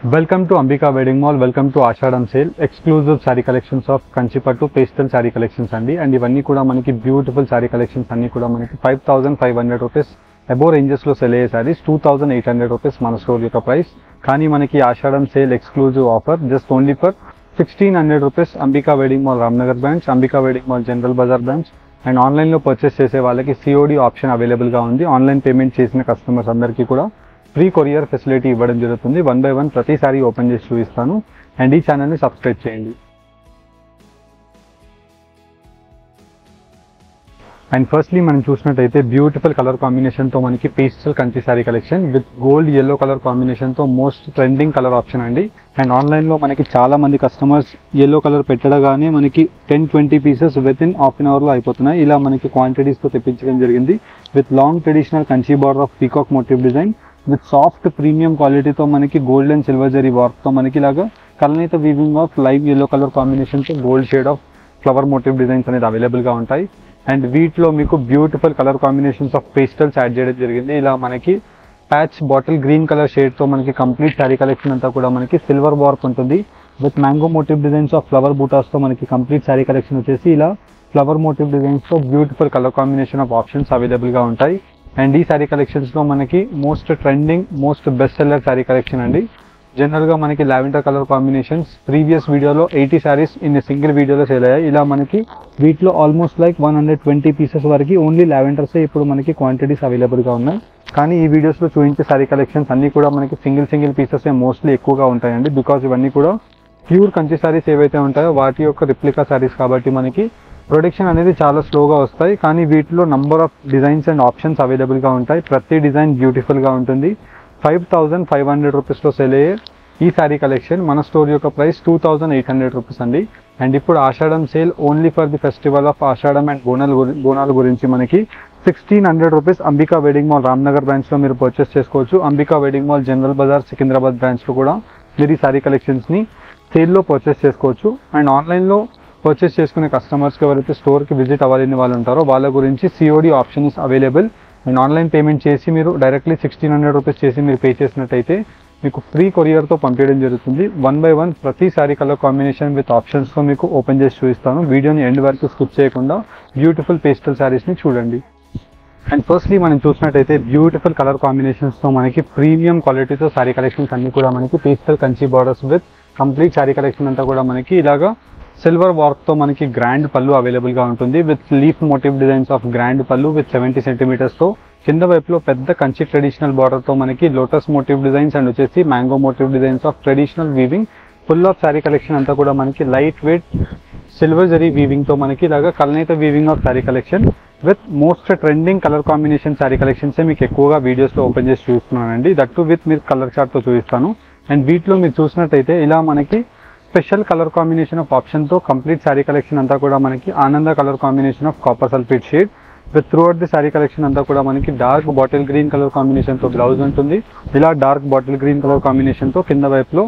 Welcome to Ambika Wedding Mall. Welcome to Ashadam Sale. Exclusive saree collections of Kanchipattu pastel saree collections andi. And ivanni kuda manaki beautiful saree collections anni kuda manaki 5,500 rupees above ranges lo sell ayye sarees 2,800 rupees mana store yokka price. Kani manaki Ashadam Sale exclusive offer just only for 1,600 rupees Ambika Wedding Mall Ramnagar branch, Ambika Wedding Mall General Bazaar branch. And online lo purchase chese vallaki COD option available ga undi. Online payment chesina customers andarki kuda free courier facility ఇవ్వడం జరుగుతుంది. 1 by 1 ప్రతిసారి open చేసి చూపిస్తాను. And ఈ ఛానల్ని subscribe చేయండి. And firstly మనం చూసినట్టయితే బ్యూటిఫుల్ కలర్ కాంబినేషన్తో మనకి pastel Kanchi sorry collection with gold yellow colour కాంబినేషన్తో మోస్ట్ ట్రెండింగ్ కలర్ ఆప్షన్ అండి. అండ్ ఆన్లైన్లో మనకి చాలా మంది కస్టమర్స్ ఎల్లో కలర్ పెట్టడగానే మనకి 10-20 pieces with in half an అవర్లో అయిపోతున్నాయి. ఇలా మనకి క్వాంటిటీస్తో తెప్పించడం జరిగింది. With long traditional Kanchi border of peacock motive design with soft premium క్వాలిటీతో మనకి గోల్డ్ అండ్ సిల్వర్ జరీ వర్క్తో మనకి ఇలాగా కల్నేత weaving of live yellow colour కాంబినేషన్తో gold shade of flower motive designs అనేది అవైలబుల్గా ఉంటాయి. అండ్ వీటిలో మీకు beautiful colour combinations of pastels add చేయడం జరిగింది. ఇలా మనకి ప్యాచ్ బాటిల్ గ్రీన్ కలర్ షేడ్తో మనకి కంప్లీట్ శారీ కలెక్షన్ అంతా కూడా మనకి సిల్వర్ వర్క్ ఉంటుంది. With mango motive designs of flower బూటాస్తో మనకి కంప్లీట్ శారీ కలెక్షన్ వచ్చేసి ఇలా ఫ్లవర్ మోటివ్ డిజైన్స్తో beautiful colour combination of options అవైలబుల్గా ఉంటాయి. అండ్ ఈ శారీ కలెక్షన్స్లో మనకి most trending most best seller sari collection అండి. జనరల్గా మనకి లావెండర్ కలర్ కాంబినేషన్స్ ప్రీవియస్ వీడియోలో 80 శారీస్ ఇన్ సింగిల్ వీడియోలో సేల్ అయ్యాయి. ఇలా మనకి వీటిలో ఆల్మోస్ట్ లైక్ 120 పీసెస్ వరకు ఓన్లీ లావెండర్సే ఇప్పుడు మనకి క్వాంటిటీస్ అవైలబుల్గా ఉన్నాయి. కానీ ఈ వీడియోస్లో చూపించే శారీ కలెక్షన్స్ అన్నీ కూడా మనకి సింగిల్ పీసెస్ మోస్ట్లీ ఎక్కువగా ఉంటాయండి. బికాజ్ ఇవన్నీ కూడా ప్యూర్ కంచి శారీస్ ఏవైతే ఉంటాయో వాటి యొక్క రిప్లికా శారీస్ కాబట్టి మనకి ప్రొడక్షన్ అనేది చాలా స్లోగా వస్తాయి. కానీ వీటిలో number of designs and options అవైలబుల్గా ఉంటాయి. ప్రతి డిజైన్ బ్యూటిఫుల్గా ఉంటుంది. 5,500 రూపీస్లో సెల్ అయ్యే ఈ శారీ కలెక్షన్ మన స్టోర్ యొక్క ప్రైస్ 2,800 రూపీస్ అండి. అండ్ ఇప్పుడు Ashadham sale only for the festival of Ashadham and బోనాల గురించి మనకి 1,600 rupees Ambika wedding mall Ramnagar బ్రాంచ్లో మీరు పర్చేస్ చేసుకోవచ్చు. Ambika wedding mall general Bazaar Secunderabad బ్రాంచ్లో కూడా మీరు ఈ శారీ కలెక్షన్స్ని సేల్లో పర్చేస్ చేసుకోవచ్చు. అండ్ ఆన్లైన్లో పర్చేస్ చేసుకునే కస్టమర్స్కి ఎవరైతే స్టోర్కి విజిట్ అవ్వాలని వాళ్ళు ఉంటారో వాళ్ళ గురించి COD option is available. And online payment చేసి మీరు డైరెక్ట్లీ 1,600 రూపీస్ చేసి మీరు పే చేసినట్టయితే మీకు ఫ్రీ కొరియర్తో పంపించడం జరుగుతుంది. 1 by 1 ప్రతిసారి కలర్ కాంబినేషన్ విత్ ఆప్షన్స్తో మీకు ఓపెన్ చేసి చూపిస్తాను. వీడియోని ఎండ్ వరకు స్కిప్ చేయకుండా బ్యూటిఫుల్ పేస్టల్ శారీస్ని చూడండి. అండ్ ఫస్ట్లీ మనం చూసినట్టయితే బ్యూటిఫుల్ కలర్ కాంబినేషన్స్తో మనకి ప్రీమియం క్వాలిటీతో శారీ కలెక్షన్స్ అన్నీ కూడా మనకి pastel Kanchi borders with complete sari collection అంతా కూడా మనకి ఇలాగా సిల్వర్ వర్క్తో మనకి గ్రాండ్ పళ్ళు అవైలబుల్గా ఉంటుంది. With leaf motive designs of grand పళ్ళు విత్ 70 సెంటీమీటర్స్తో కింద వైపులో పెద్ద కంచి ట్రెడిషనల్ బార్డర్తో మనకి లోటస్ మోటివ్ డిజైన్స్ అండ్ వచ్చేసి mango motive designs of traditional weaving full of sari collection అంతా కూడా మనకి లైట్ వెయిట్ సిల్వర్ జరీ వీవింగ్తో మనకి ఇలాగా కల్నేత weaving of sari collection with most trending colour combination sari కలెక్షన్సే మీకు ఎక్కువగా వీడియోస్లో ఓపెన్ చేసి చూస్తున్నానండి. దట్టు విత్ మీరు కలర్ చార్ట్తో చూపిస్తాను. అండ్ వీటిలో మీరు చూసినట్టయితే ఇలా మనకి స్పెషల్ కలర్ కాంబినేషన్ ఆఫ్ ఆప్షన్తో కంప్లీట్ శారీ కలెక్షన్ అంతా కూడా మనకి ఆనంద colour combination of copper sulphate shade with throughout the sari collection అంతా కూడా మనకి డార్క్ బాటిల్ గ్రీన్ కలర్ కాంబినేషన్తో బ్లౌజ్ ఉంటుంది. ఇలా డార్క్ బాటిల్ గ్రీన్ కలర్ కాంబినేషన్తో కింద వైపులో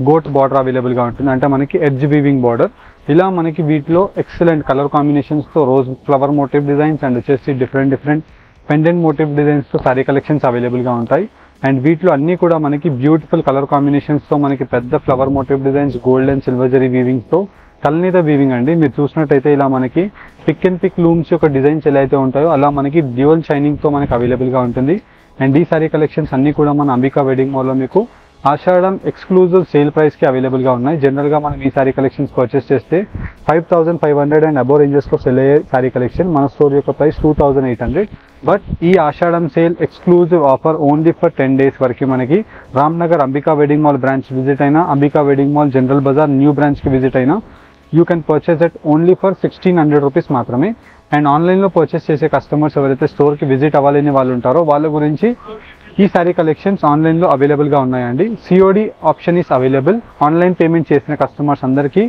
గోట్ బార్డర్ అవైలబుల్గా ఉంటుంది. అంటే మనకి ఎడ్జ్ వీవింగ్ బార్డర్. ఇలా మనకి వీటిలో ఎక్సలెంట్ కలర్ కాంబినేషన్స్తో rose flower motive designs and వచ్చేసి డిఫరెంట్ పెండెంట్ మోటివ్ డిజైన్స్తో శారీ కలెక్షన్స్ అవైలబుల్గా ఉంటాయి. అండ్ వీటిలో అన్నీ కూడా మనకి బ్యూటిఫుల్ కలర్ కాంబినేషన్స్తో మనకి పెద్ద flower motive designs gold and silver zari వీవింగ్స్తో కల్నేత వీవింగ్ అండి. మీరు చూసినట్టయితే ఇలా మనకి పిక్ అండ్ పిక్ లూమ్స్ యొక్క డిజైన్స్ ఎలా అయితే ఉంటాయో అలా మనకి డ్యూయల్ షైనింగ్తో మనకి అవైలబుల్గా ఉంటుంది. అండ్ ఈ సారీ కలెక్షన్స్ అన్నీ కూడా మన అంబికా వెడ్డింగ్ మాల్లో మీకు ఆషాఢం ఎక్స్క్లూజివ్ సేల్ ప్రైస్కి అవైలబుల్గా ఉన్నాయి. జనరల్గా మనం ఈ సారీ కలెక్షన్స్ పర్చేస్ చేస్తే 5,500 అండ్ అబోవ్ రేంజెస్లో సెల్ అయ్యే సారీ కలెక్షన్ మన స్టోర్ యొక్క ప్రైస్ 2,800. బట్ ఈ Ashadham sale exclusive offer only for 10 days వరకు మనకి Ramnagar Ambika wedding mall branch visit అయినా Ambika wedding mall general Bazaar new బ్రాంచ్కి విజిట్ అయినా you can purchase it only for 1,600 rupees మాత్రమే. అండ్ ఆన్లైన్లో పర్చేస్ చేసే కస్టమర్స్ ఎవరైతే స్టోర్కి విజిట్ అవ్వాలని వాళ్ళు ఉంటారో వాళ్ళ గురించి ఈ సారీ కలెక్షన్స్ ఆన్లైన్లో అవైలబుల్గా ఉన్నాయండి. COD option is available. Online payment చేసిన కస్టమర్స్ అందరికీ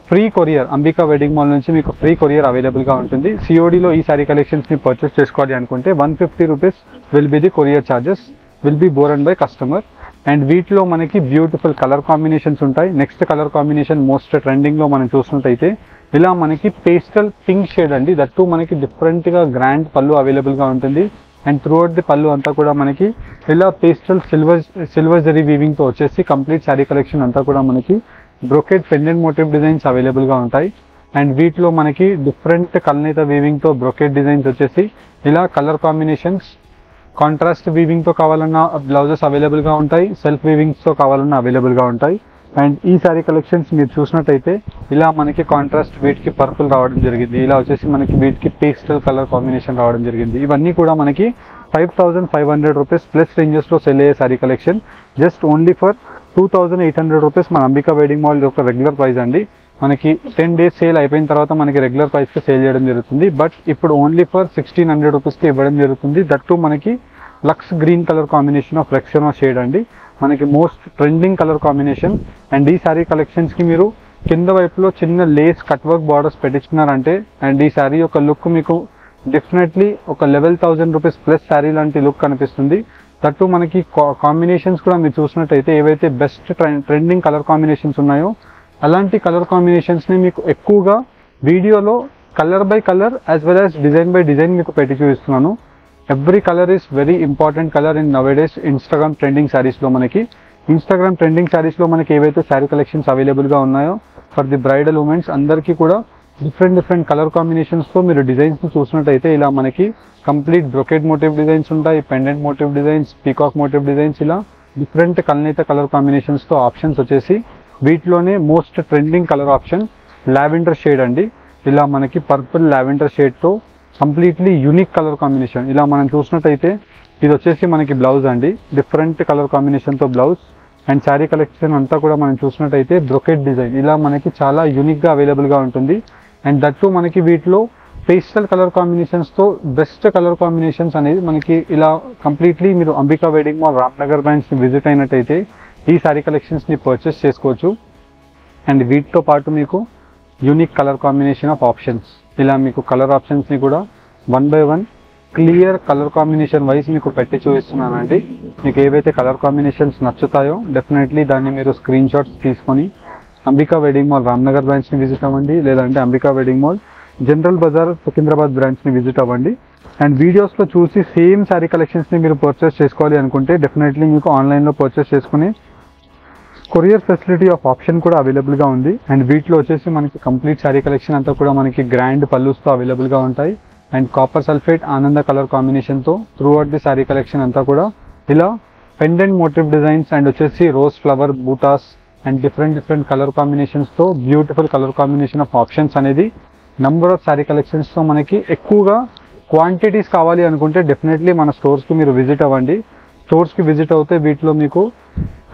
free courier Ambika wedding mall నుంచి మీకు ఫ్రీ కొరియర్ అవైలబుల్గా ఉంటుంది. CODలో ఈ సారీ కలెక్షన్స్ని పర్చేస్ చేసుకోవాలి అనుకుంటే 150 rupees will be the courier charges will be born by customer. And వీటిలో మనకి బ్యూటిఫుల్ కలర్ కాంబినేషన్స్ ఉంటాయి. నెక్స్ట్ కలర్ కాంబినేషన్ మోస్ట్ ట్రెండింగ్లో మనం చూసినట్టయితే ఇలా మనకి పేస్టల్ పింక్ షేడ్ అండి. దట్టు మనకి డిఫరెంట్గా గ్రాండ్ పళ్ళు అవైలబుల్గా ఉంటుంది. అండ్ త్రూఅవుట్ ది పళ్ళు అంతా కూడా మనకి ఇలా పేస్టల్ సిల్వర్ జరీ వీవింగ్ తో వచ్చేసి కంప్లీట్ శారీ కలెక్షన్ అంతా కూడా మనకి brocade pendant motif designs available గా ఉంటాయి. అండ్ వీటిలో మనకి డిఫరెంట్ కల్నేత వీవింగ్ తో బ్రొకెట్ డిజైన్స్ వచ్చేసి ఇలా కలర్ కాంబినేషన్స్ కాంట్రాస్ట్ వీవింగ్ తో కావాలన్నా బ్లౌజెస్ అవైలబుల్ గా ఉంటాయి, సెల్ఫ్ వీవింగ్స్ తో కావాలన్నా అవైలబుల్ గా ఉంటాయి. అండ్ ఈ సారీ కలెక్షన్స్ మీరు చూసినట్టయితే ఇలా మనకి కాంట్రాస్ట్ వీటికి పర్పుల్ రావడం జరిగింది, ఇలా వచ్చేసి మనకి వీటికి పేస్టల్ కలర్ కాంబినేషన్ రావడం జరిగింది. ఇవన్నీ కూడా మనకి 5500 రూపీస్ ప్లస్ రేంజెస్ లో సెల్ అయ్యే sari collection. Just only for 2800 rupees మన అంబికా వెడ్డింగ్ మాల్ యొక్క రెగ్యులర్ ప్రైస్ అండి. మనకి 10 days సేల్ అయిపోయిన తర్వాత మనకి రెగ్యులర్ ప్రైస్ కి సేల్ చేయడం జరుగుతుంది. బట్ ఇప్పుడు ఓన్లీ ఫర్ 1600 రూపీస్ కి ఇవ్వడం జరుగుతుంది. దట్టు మనకి లక్స్ గ్రీన్ కలర్ కాంబినేషన్ ఆఫ్ రెక్సినో షేడ్ అండి, మనకి most trending colour combination. And ఈ సారీ కలెక్షన్స్ కి మీరు కింద వైపులో చిన్న లేస్ కట్ వర్క్ బార్డర్స్ పెట్టించున్నారంటే అండ్ ఈ సారీ యొక్క లుక్ మీకు డెఫినెట్లీ ఒక 11,000 రూపీస్ ప్లస్ శారీ లాంటి లుక్ కనిపిస్తుంది. దట్టు మనకి కాంబినేషన్స్ కూడా మీరు చూసినట్టయితే ఏవైతే బెస్ట్ ట్రెండింగ్ కలర్ కాంబినేషన్స్ ఉన్నాయో అలాంటి కలర్ కాంబినేషన్స్ ని మీకు ఎక్కువగా వీడియోలో colour by colour as well as design by design మీకు పెట్టి చూపిస్తున్నాను. Every colour is very important colour in nowadays Instagram trending saris లో. మనకి ఇన్స్టాగ్రామ్ ట్రెండింగ్ శారీస్ లో మనకి ఏవైతే శారీ కలెక్షన్స్ అవైలబుల్ గా ఉన్నాయో ఫర్ ది బ్రైడల్ ఉమెన్స్ అందరికీ కూడా డిఫరెంట్ కలర్ కాంబినేషన్స్ తో మీరు డిజైన్స్ చూసినట్టయితే ఇలా మనకి కంప్లీట్ బ్రొకెట్ మోటివ్ డిజైన్స్ ఉంటాయి, pendant motif designs, peacock motif designs, ఇలా డిఫరెంట్ కల్నేత కలర్ కాంబినేషన్స్ తో ఆప్షన్స్ వచ్చేసి వీటిలోనే most trending colour option lavender shade అండి. ఇలా మనకి పర్పుల్ లావెండర్ షేడ్ తో కంప్లీట్లీ యూనిక్ కలర్ కాంబినేషన్. ఇలా మనం చూసినట్టయితే ఇది వచ్చేసి మనకి బ్లౌజ్ అండి, డిఫరెంట్ కలర్ కాంబినేషన్ తో బ్లౌజ్. అండ్ శారీ కలెక్షన్ అంతా కూడా మనం చూసినట్టయితే బ్రొకెట్ డిజైన్ ఇలా మనకి చాలా యూనిక్ గా అవైలబుల్ గా ఉంటుంది. అండ్ దట్టు మనకి వీటిలో పేస్టల్ కలర్ కాంబినేషన్స్ తో బెస్ట్ కలర్ కాంబినేషన్స్ అనేది మనకి ఇలా కంప్లీట్లీ మీరు Ambika wedding mall Ramnagar branch ని విజిట్ అయినట్టయితే ఈ సారీ కలెక్షన్స్ ని పర్చేస్ చేసుకోవచ్చు. అండ్ వీటితో పాటు మీకు unique colour combination of options, ఇలా మీకు కలర్ ఆప్షన్స్ ని కూడా 1 by 1 clear colour combination wise మీకు పెట్టి చూపిస్తున్నానండి. మీకు ఏవైతే కలర్ కాంబినేషన్స్ నచ్చుతాయో డెఫినెట్లీ దాన్ని మీరు స్క్రీన్ షాట్స్ తీసుకొని Ambika wedding mall Ramnagar branch ని విజిట్ అవ్వండి, లేదంటే Ambika wedding mall general Bazaar Secunderabad branch ని విజిట్ అవ్వండి. అండ్ వీడియోస్ లో చూసి సేమ్ శారీ కలెక్షన్స్ ని మీరు పర్చేస్ చేసుకోవాలి అనుకుంటే డెఫినెట్లీ మీకు ఆన్లైన్ లో పర్చేస్ చేసుకుని కొరియర్ ఫెసిలిటీ ఆఫ్ ఆప్షన్ కూడా అవైలబుల్ గా ఉంది. అండ్ వీటిలో వచ్చేసి మనకి కంప్లీట్ శారీ కలెక్షన్ అంతా కూడా మనకి గ్రాండ్ పల్లూస్ తో అవైలబుల్ గా ఉంటాయి. అండ్ కాపర్ సల్ఫేట్ ఆనంద కలర్ కాంబినేషన్ తో త్రూఅవుట్ ది శారీ కలెక్షన్ అంతా కూడా ఇలా పెండెంట్ మోటివ్ డిజైన్స్ అండ్ వచ్చేసి రోజ్ ఫ్లవర్ బూటాస్ అండ్ డిఫరెంట్ కలర్ కాంబినేషన్స్ తో beautiful colour combination of options అనేది నంబర్ ఆఫ్ శారీ కలెక్షన్స్ తో మనకి ఎక్కువగా క్వాంటిటీస్ కావాలి అనుకుంటే డెఫినెట్లీ మన స్టోర్స్ కి మీరు విజిట్ అవ్వండి. స్టోర్స్ కి విజిట్ అవుతే వీటిలో మీకు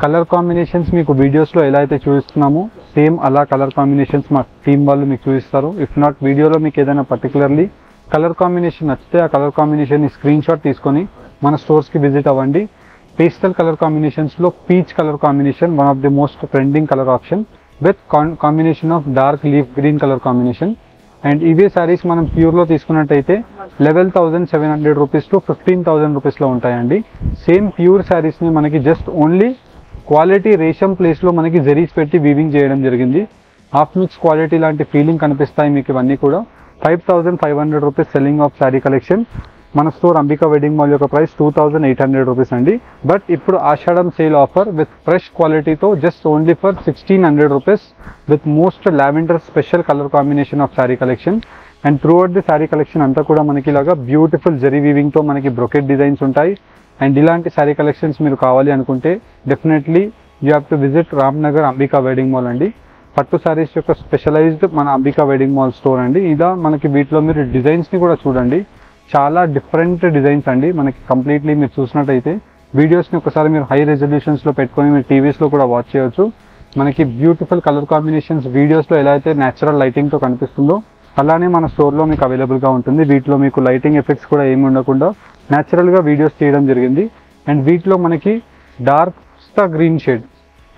కలర్ కాంబినేషన్స్ మీకు వీడియోస్ లో ఎలా అయితే చూపిస్తున్నామో సేమ్ అలా కలర్ కాంబినేషన్స్ మా టీమ్ వాళ్ళు మీకు చూపిస్తారు. ఇఫ్ నాట్ వీడియోలో మీకు ఏదైనా పర్టికులర్లీ కలర్ కాంబినేషన్ నచ్చితే ఆ కలర్ కాంబినేషన్ ని స్క్రీన్ షాట్ తీసుకొని మన స్టోర్స్ కి విజిట్ అవ్వండి. పేస్టల్ కలర్ కాంబినేషన్స్ లో peach colour combination one of the most trending colour option with combination of dark leaf green colour combination. And ఇవే సారీస్ మనం ప్యూర్ లో తీసుకున్నట్టయితే 11,700 రూపీస్ టు 15,000 రూపీస్ లో ఉంటాయండి. సేమ్ ప్యూర్ సారీస్ ని మనకి జస్ట్ ఓన్లీ క్వాలిటీ రేషం ప్లేస్ లో మనకి జరీస్ పెట్టి వీవింగ్ చేయడం జరిగింది. హాఫ్ మిక్స్ క్వాలిటీ లాంటి ఫీలింగ్ కనిపిస్తాయి మీకు ఇవన్నీ కూడా. 5,500 rupees selling of sari collection. మన స్టోర్ అంబికా వెడ్డింగ్ మాల్ యొక్క ప్రైస్ 2,800 రూపీస్ అండి. బట్ ఇప్పుడు Ashadham sale offer with fresh క్వాలిటీతో just only for 1,600 rupees with most lavender special colour combination of sari collection. And throughout the sari collection అంతా కూడా మనకి ఇలాగా బ్యూటిఫుల్ జరీ వీవింగ్ తో మనకి బ్రొకెట్ డిజైన్స్ ఉంటాయి. అండ్ ఇలాంటి శారీ కలెక్షన్స్ మీరు కావాలి అనుకుంటే definitely you have to visit Ramnagar Ambika wedding mall అండి. పట్టు శారీస్ యొక్క స్పెషలైజ్డ్ మన అంబికా వెడ్డింగ్ మాల్ స్టోర్ అండి. ఇలా మనకి వీటిలో మీరు డిజైన్స్ ని కూడా చూడండి, చాలా డిఫరెంట్ డిజైన్స్ అండి. మనకి కంప్లీట్లీ మీరు చూసినట్టయితే వీడియోస్ ని ఒకసారి మీరు హై రెజల్యూషన్స్ లో పెట్టుకొని మీరు టీవీస్ లో కూడా వాచ్ చేయొచ్చు. మనకి బ్యూటిఫుల్ కలర్ కాంబినేషన్స్ వీడియోస్ లో ఎలా అయితే నేచురల్ లైటింగ్ తో కనిపిస్తుందో అలానే మన స్టోర్ లో మీకు అవైలబుల్ గా ఉంటుంది. వీటిలో మీకు లైటింగ్ ఎఫెక్ట్స్ కూడా ఏమి ఉండకుండా నేచురల్ గా వీడియోస్ తీయడం జరిగింది. అండ్ వీటిలో మనకి డార్క్ పిస్తా గ్రీన్ షేడ్,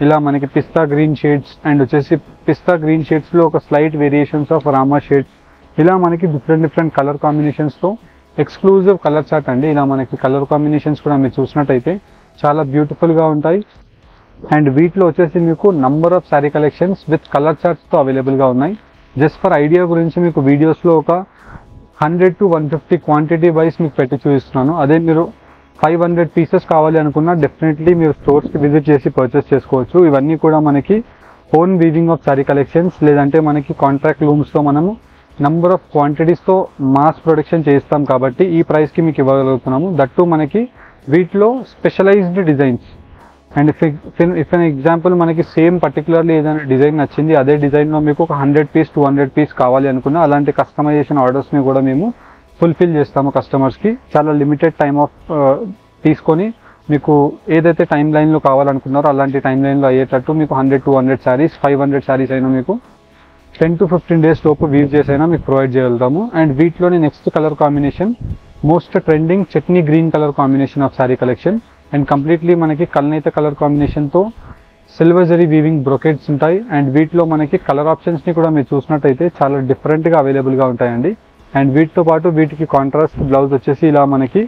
ఇలా మనకి పిస్తా గ్రీన్ షేడ్స్ అండ్ వచ్చేసి పిస్తా గ్రీన్ షేడ్స్ లో ఒక slight variations of Rama shades, ఇలా మనకి డిఫరెంట్ కలర్ కాంబినేషన్స్ తో ఎక్స్క్లూజివ్ కలర్ చార్ట్ అండి. ఇలా మనకి కలర్ కాంబినేషన్స్ కూడా మీరు చూసినట్టయితే చాలా బ్యూటిఫుల్ గా ఉంటాయి. అండ్ వీటిలో వచ్చేసి మీకు number of sari collections with colour charts తో అవైలబుల్ గా ఉన్నాయి. జస్ట్ ఫర్ ఐడియా గురించి మీకు వీడియోస్ లో ఒక 100 to 150 క్వాంటిటీ వైస్ మీకు పెట్టి చూపిస్తున్నాను. అదే మీరు 500 పీసెస్ కావాలి అనుకున్నా డెఫినెట్లీ మీరు స్టోర్స్కి విజిట్ చేసి పర్చేస్ చేసుకోవచ్చు. ఇవన్నీ కూడా మనకి own weaving of sari collections, లేదంటే మనకి కాంట్రాక్ట్ లూమ్స్తో మనము నంబర్ ఆఫ్ క్వాంటిటీస్తో మాస్ ప్రొడక్షన్ చేస్తాం కాబట్టి ఈ ప్రైస్కి మీకు ఇవ్వగలుగుతున్నాము. దట్టు మనకి వీటిలో specialized designs. And if an example మనకి సేమ్ పర్టికులర్లీ ఏదైనా డిజైన్ నచ్చింది, అదే డిజైన్లో మీకు ఒక 100 పీస్ 200 పీస్ కావాలి అనుకున్నా అలాంటి కస్టమైజేషన్ ఆర్డర్స్ని కూడా మేము ఫుల్ఫిల్ చేస్తాము కస్టమర్స్కి. చాలా లిమిటెడ్ టైమ్ ఆఫ్ తీసుకొని మీకు ఏదైతే టైం లైన్లో కావాలనుకున్నారో అలాంటి టైం లైన్లో అయ్యేటట్టు మీకు 100 to 200 శారీస్ 500 శారీస్ అయినా మీకు 10 to 15 డేస్ లోపు వీవ్ చేసైనా మీకు ప్రొవైడ్ చేయగలుగుతాము. అండ్ వీటిలోని next colour combination most trending chutney green colour combination of sari collection. And completely మనకి కల్నేత కలర్ కాంబినేషన్తో సిల్వర్ జరీ వీవింగ్ బ్రొకెట్స్ ఉంటాయి. అండ్ వీటిలో మనకి కలర్ ఆప్షన్స్ని కూడా మీరు చూసినట్టయితే చాలా డిఫరెంట్గా అవైలబుల్గా ఉంటాయండి. అండ్ వీటితో పాటు వీటికి కాంట్రాస్ట్ బ్లౌజ్ వచ్చేసి ఇలా మనకి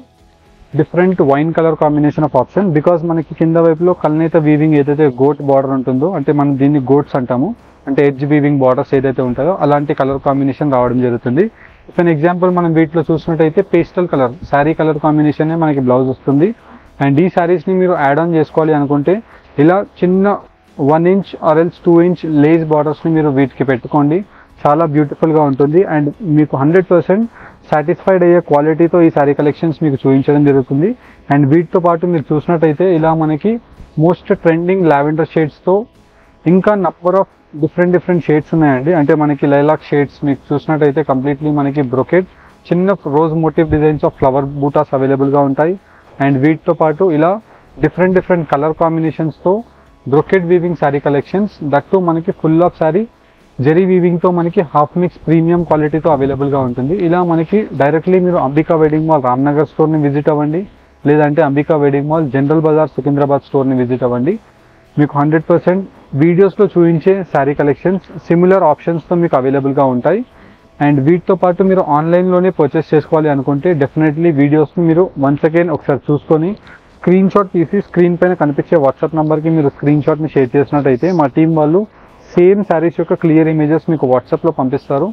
different wine colour combination of option. Because మనకి కింద వైపులో కల్నేత వీవింగ్ ఏదైతే గోట్ బార్డర్ ఉంటుందో, అంటే మనం దీన్ని గోట్స్ అంటాము, అంటే ఎడ్జ్ వీవింగ్ బార్డర్స్ ఏదైతే ఉంటాయో అలాంటి కలర్ కాంబినేషన్ రావడం జరుగుతుంది. ఇఫ్ అన్ ఎగ్జాంపుల్ మనం వీటిలో చూసినట్టయితే పేస్టల్ కలర్ శారీ కలర్ కాంబినేషనే మనకి బ్లౌజ్ వస్తుంది. అండ్ ఈ శారీస్ని మీరు యాడ్ ఆన్ చేసుకోవాలి అనుకుంటే ఇలా చిన్న 1 inch or else 2 inch lace బార్డర్స్ని మీరు వీటికి పెట్టుకోండి. చాలా బ్యూటిఫుల్గా ఉంటుంది. అండ్ మీకు 100% సాటిస్ఫైడ్ అయ్యే క్వాలిటీతో ఈ శారీ కలెక్షన్స్ మీకు చూపించడం జరుగుతుంది. అండ్ వీటితో పాటు మీరు చూసినట్టయితే ఇలా మనకి మోస్ట్ ట్రెండింగ్ లావెండర్ షేడ్స్తో ఇంకా నంబర్ ఆఫ్ డిఫరెంట్ షేడ్స్ ఉన్నాయండి. అంటే మనకి లైలాక్ షేడ్స్ మీకు చూసినట్టయితే కంప్లీట్లీ మనకి బ్రొకెట్ చిన్న rose motif designs of flower బూటాస్ అవైలబుల్గా ఉంటాయి. అండ్ వీటితో పాటు ఇలా డిఫరెంట్ కలర్ కాంబినేషన్స్తో brocade weaving sari collections, that మనకి ఫుల్ ఆఫ్ శారీ జరీ వీవింగ్తో మనకి హాఫ్ మిక్స్ ప్రీమియం క్వాలిటీతో అవైలబుల్గా ఉంటుంది. ఇలా మనకి డైరెక్ట్లీ మీరు అంబికా వెడ్డింగ్ మాల్ రామ్నగర్ స్టోర్ని విజిట్ అవ్వండి, లేదంటే Ambika wedding mall general Bazaar Secunderabad స్టోర్ని విజిట్ అవ్వండి. మీకు 100% వీడియోస్లో చూపించే శారీ కలెక్షన్స్ సిమిలర్ ఆప్షన్స్తో మీకు అవైలబుల్గా ఉంటాయి. అండ్ వీటితో పాటు మీరు ఆన్లైన్లోనే పర్చేస్ చేసుకోవాలి అనుకుంటే డెఫినెట్లీ వీడియోస్ని మీరు వన్స్ అగైన్ ఒకసారి చూసుకొని స్క్రీన్ షాట్ తీసి స్క్రీన్ పైన కనిపించే వాట్సాప్ నెంబర్కి మీరు స్క్రీన్ షాట్ని షేర్ చేసినట్టయితే మా టీం వాళ్ళు సేమ్ శారీస్ యొక్క క్లియర్ ఇమేజెస్ మీకు వాట్సాప్లో పంపిస్తారు.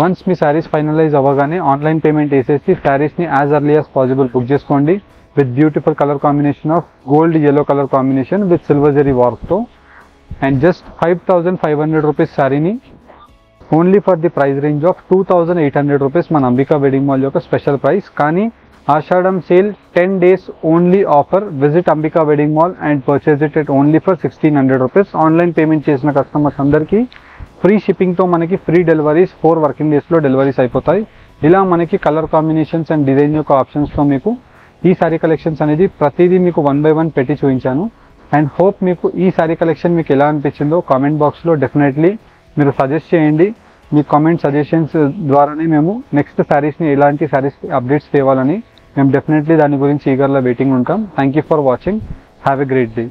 వన్స్ మీ శారీస్ ఫైనలైజ్ అవ్వగానే ఆన్లైన్ పేమెంట్ వేసేసి శారీస్ని as early as possible book చేసుకోండి with beautiful colour combination of gold yellow colour combination with silver zari వర్క్తో. అండ్ జస్ట్ 5,500 రూపీస్ శారీని only for the price range of 2,800 rupees మన అంబికా వెడ్డింగ్ మాల్ యొక్క special price. కానీ Ashadham sale 10 days only offer. Visit Ambika wedding mall and purchase it at only for 1,600 rupees. Online payment చేసిన customers అందరికీ free షిప్పింగ్తో మనకి free deliveries 4 working daysలో deliveries అయిపోతాయి. ఇలా మనకి colour combinations and design యొక్క ఆప్షన్స్తో మీకు ఈ శారీ కలెక్షన్స్ అనేది ప్రతిదీ మీకు 1 by 1 పెట్టి చూపించాను. అండ్ హోప్ మీకు ఈ శారీ కలెక్షన్ మీకు ఎలా అనిపించిందో కామెంట్ బాక్స్లో డెఫినెట్లీ మీరు సజెస్ట్ చేయండి. మీ కామెంట్ సజెషన్స్ ద్వారానే మేము నెక్స్ట్ శారీస్ని ఎలాంటి శారీస్ అప్డేట్స్ తేవాలని మేము డెఫినెట్లీ దాని గురించి ఈగర్లో వెయిటింగ్ ఉంటాం. Thank you for watching. Have a great day.